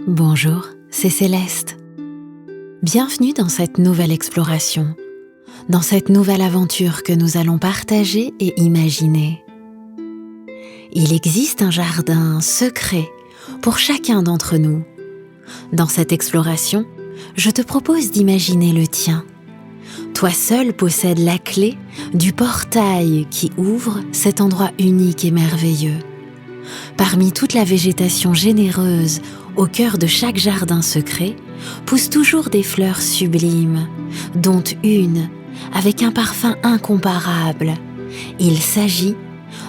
Bonjour, c'est Céleste. Bienvenue dans cette nouvelle exploration, dans cette nouvelle aventure que nous allons partager et imaginer. Il existe un jardin secret pour chacun d'entre nous. Dans cette exploration, je te propose d'imaginer le tien. Toi seul possèdes la clé du portail qui ouvre cet endroit unique et merveilleux. Parmi toute la végétation généreuse au cœur de chaque jardin secret, poussent toujours des fleurs sublimes, dont une avec un parfum incomparable. Il s'agit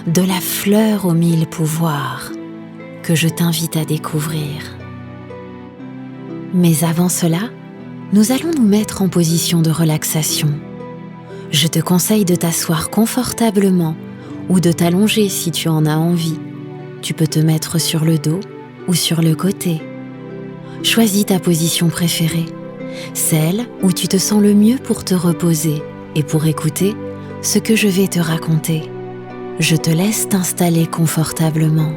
de la fleur aux 1000 pouvoirs que je t'invite à découvrir. Mais avant cela, nous allons nous mettre en position de relaxation. Je te conseille de t'asseoir confortablement ou de t'allonger si tu en as envie. Tu peux te mettre sur le dos ou sur le côté. Choisis ta position préférée, celle où tu te sens le mieux pour te reposer et pour écouter ce que je vais te raconter. Je te laisse t'installer confortablement.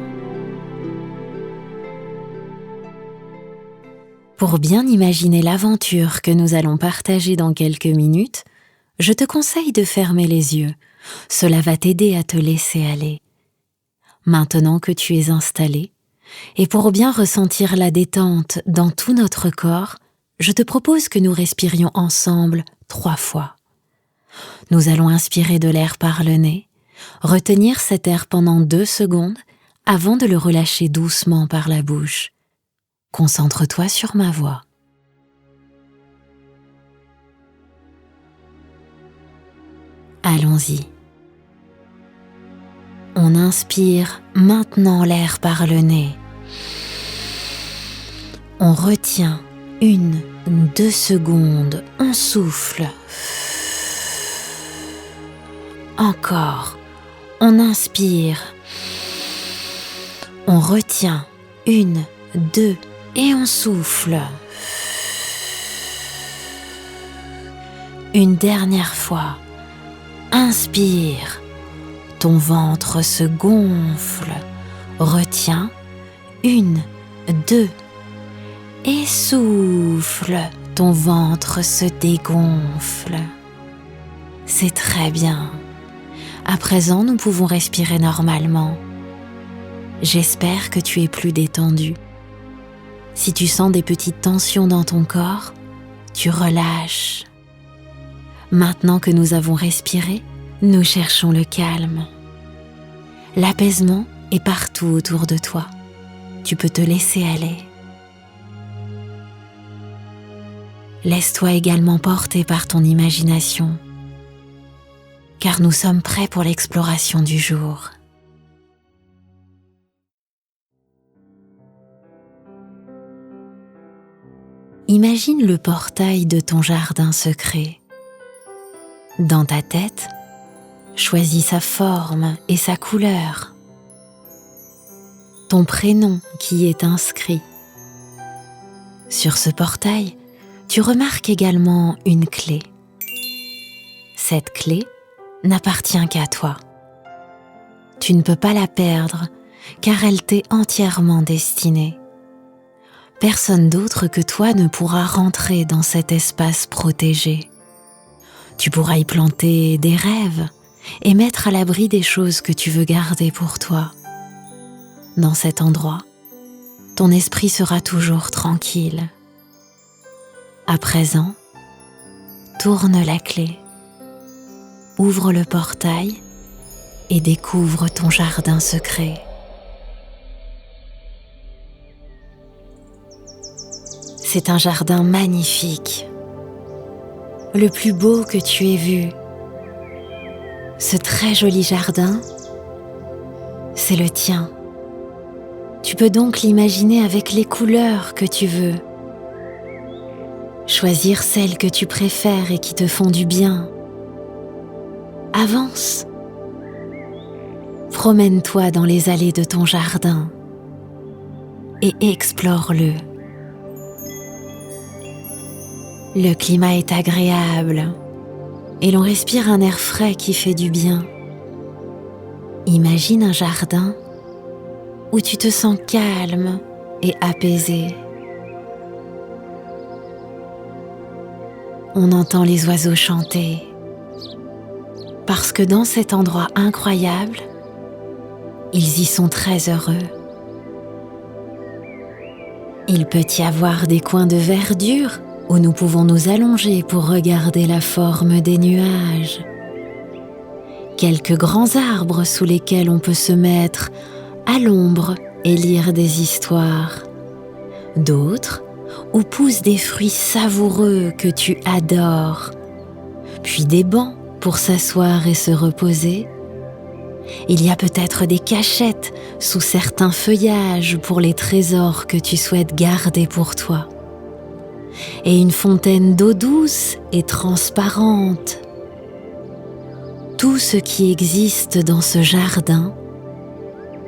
Pour bien imaginer l'aventure que nous allons partager dans quelques minutes, je te conseille de fermer les yeux. Cela va t'aider à te laisser aller. Maintenant que tu es installé, et pour bien ressentir la détente dans tout notre corps, je te propose que nous respirions ensemble 3 fois. Nous allons inspirer de l'air par le nez, retenir cet air pendant 2 secondes avant de le relâcher doucement par la bouche. Concentre-toi sur ma voix. Allons-y. On inspire maintenant l'air par le nez. On retient 1-2 secondes, on souffle. Encore, on inspire. On retient 1, 2 et on souffle. Une dernière fois, inspire. Ton ventre se gonfle, retiens 1, 2 et souffle, ton ventre se dégonfle. C'est très bien. À présent, nous pouvons respirer normalement. J'espère que tu es plus détendu. Si tu sens des petites tensions dans ton corps, tu relâches. Maintenant que nous avons respiré, nous cherchons le calme. L'apaisement est partout autour de toi. Tu peux te laisser aller. Laisse-toi également porter par ton imagination, car nous sommes prêts pour l'exploration du jour. Imagine le portail de ton jardin secret. Dans ta tête, choisis sa forme et sa couleur. Ton prénom qui est inscrit. Sur ce portail, tu remarques également une clé. Cette clé n'appartient qu'à toi. Tu ne peux pas la perdre car elle t'est entièrement destinée. Personne d'autre que toi ne pourra rentrer dans cet espace protégé. Tu pourras y planter des rêves et mettre à l'abri des choses que tu veux garder pour toi. Dans cet endroit, ton esprit sera toujours tranquille. À présent, tourne la clé, ouvre le portail et découvre ton jardin secret. C'est un jardin magnifique, le plus beau que tu aies vu. Ce très joli jardin, c'est le tien. Tu peux donc l'imaginer avec les couleurs que tu veux. Choisir celles que tu préfères et qui te font du bien. Avance. Promène-toi dans les allées de ton jardin et explore-le. Le climat est agréable et l'on respire un air frais qui fait du bien. Imagine un jardin où tu te sens calme et apaisé. on entend les oiseaux chanter. Parce que dans cet endroit incroyable, ils y sont très heureux. Il peut y avoir des coins de verdure où nous pouvons nous allonger pour regarder la forme des nuages. Quelques grands arbres sous lesquels on peut se mettre à l'ombre et lire des histoires. D'autres où poussent des fruits savoureux que tu adores. Puis des bancs pour s'asseoir et se reposer. Il y a peut-être des cachettes sous certains feuillages pour les trésors que tu souhaites garder pour toi. Et une fontaine d'eau douce et transparente. Tout ce qui existe dans ce jardin,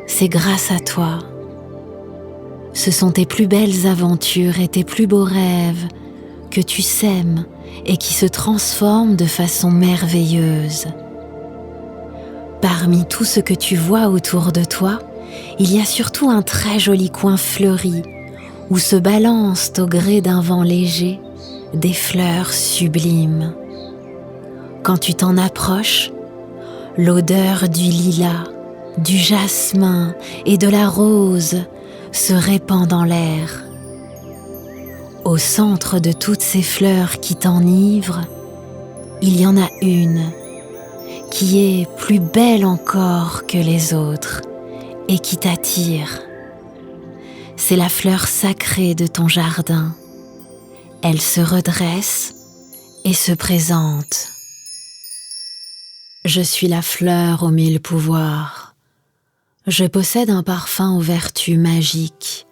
c'est grâce à toi. Ce sont tes plus belles aventures et tes plus beaux rêves que tu sèmes et qui se transforment de façon merveilleuse. Parmi tout ce que tu vois autour de toi, il y a surtout un très joli coin fleuri où se balancent au gré d'un vent léger des fleurs sublimes. Quand tu t'en approches, l'odeur du lilas, du jasmin et de la rose se répand dans l'air. Au centre de toutes ces fleurs qui t'enivrent, il y en a une qui est plus belle encore que les autres et qui t'attire. C'est la fleur sacrée de ton jardin. Elle se redresse et se présente. Je suis la fleur aux 1000 pouvoirs. Je possède un parfum aux vertus magiques.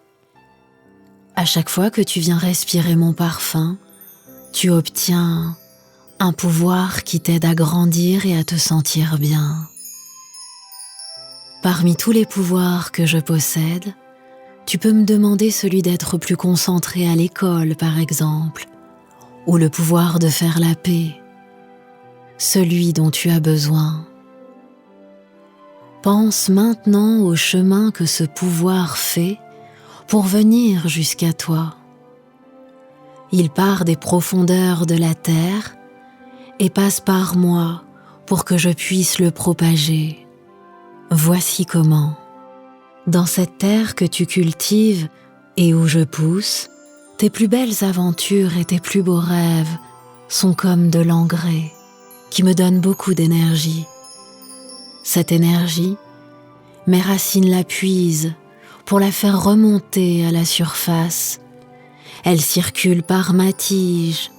À chaque fois que tu viens respirer mon parfum, tu obtiens un pouvoir qui t'aide à grandir et à te sentir bien. Parmi tous les pouvoirs que je possède, tu peux me demander celui d'être plus concentré à l'école, par exemple, ou le pouvoir de faire la paix, celui dont tu as besoin. Pense maintenant au chemin que ce pouvoir fait pour venir jusqu'à toi. Il part des profondeurs de la terre et passe par moi pour que je puisse le propager. Voici comment. Dans cette terre que tu cultives et où je pousse, tes plus belles aventures et tes plus beaux rêves sont comme de l'engrais qui me donne beaucoup d'énergie. Cette énergie, mes racines la puisent pour la faire remonter à la surface. Elle circule par ma tige.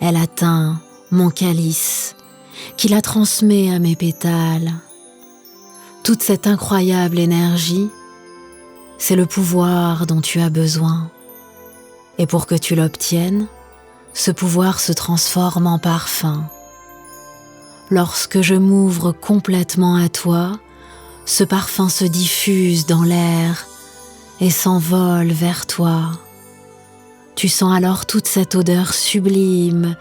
Elle atteint mon calice, qui la transmet à mes pétales. Toute cette incroyable énergie, c'est le pouvoir dont tu as besoin. Et pour que tu l'obtiennes, ce pouvoir se transforme en parfum. Lorsque je m'ouvre complètement à toi, ce parfum se diffuse dans l'air et s'envole vers toi. Tu sens alors toute cette odeur sublime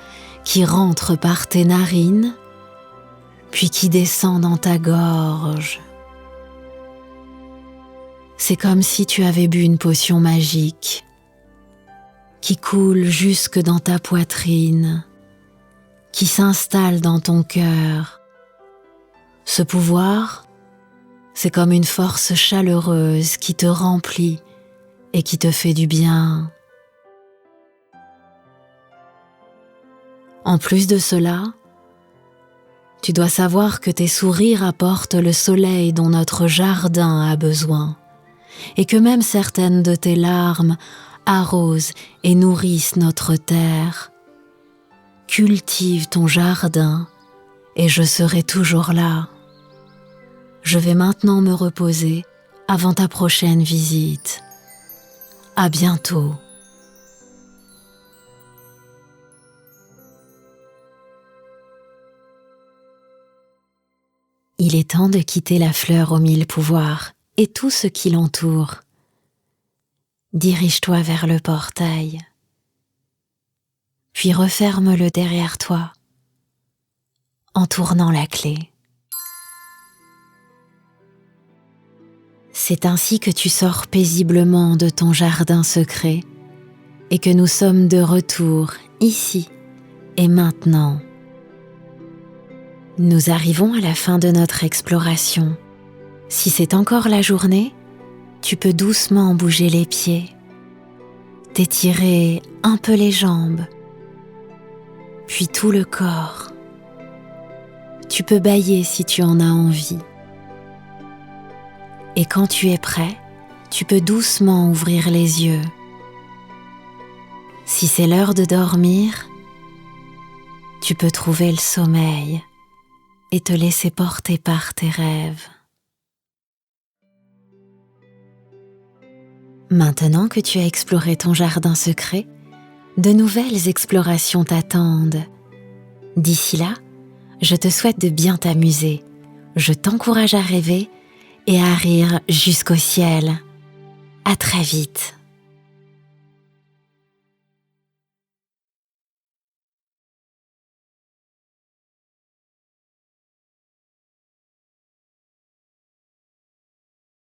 qui rentre par tes narines, puis qui descend dans ta gorge. C'est comme si tu avais bu une potion magique qui coule jusque dans ta poitrine, qui s'installe dans ton cœur. Ce pouvoir, c'est comme une force chaleureuse qui te remplit et qui te fait du bien. En plus de cela, tu dois savoir que tes sourires apportent le soleil dont notre jardin a besoin, et que même certaines de tes larmes arrosent et nourrissent notre terre. Cultive ton jardin et je serai toujours là. Je vais maintenant me reposer avant ta prochaine visite. À bientôt. Il est temps de quitter la fleur aux 1000 pouvoirs et tout ce qui l'entoure. Dirige-toi vers le portail, puis referme-le derrière toi en tournant la clé. C'est ainsi que tu sors paisiblement de ton jardin secret et que nous sommes de retour ici, Et maintenant, nous arrivons à la fin de notre exploration. Si c'est encore la journée, tu peux doucement bouger les pieds, t'étirer un peu les jambes, puis tout le corps. Tu peux bâiller si tu en as envie. Et quand tu es prêt, tu peux doucement ouvrir les yeux. Si c'est l'heure de dormir, tu peux trouver le sommeil et te laisser porter par tes rêves. Maintenant que tu as exploré ton jardin secret, de nouvelles explorations t'attendent. D'ici là, je te souhaite de bien t'amuser. Je t'encourage à rêver et à rire jusqu'au ciel. À très vite.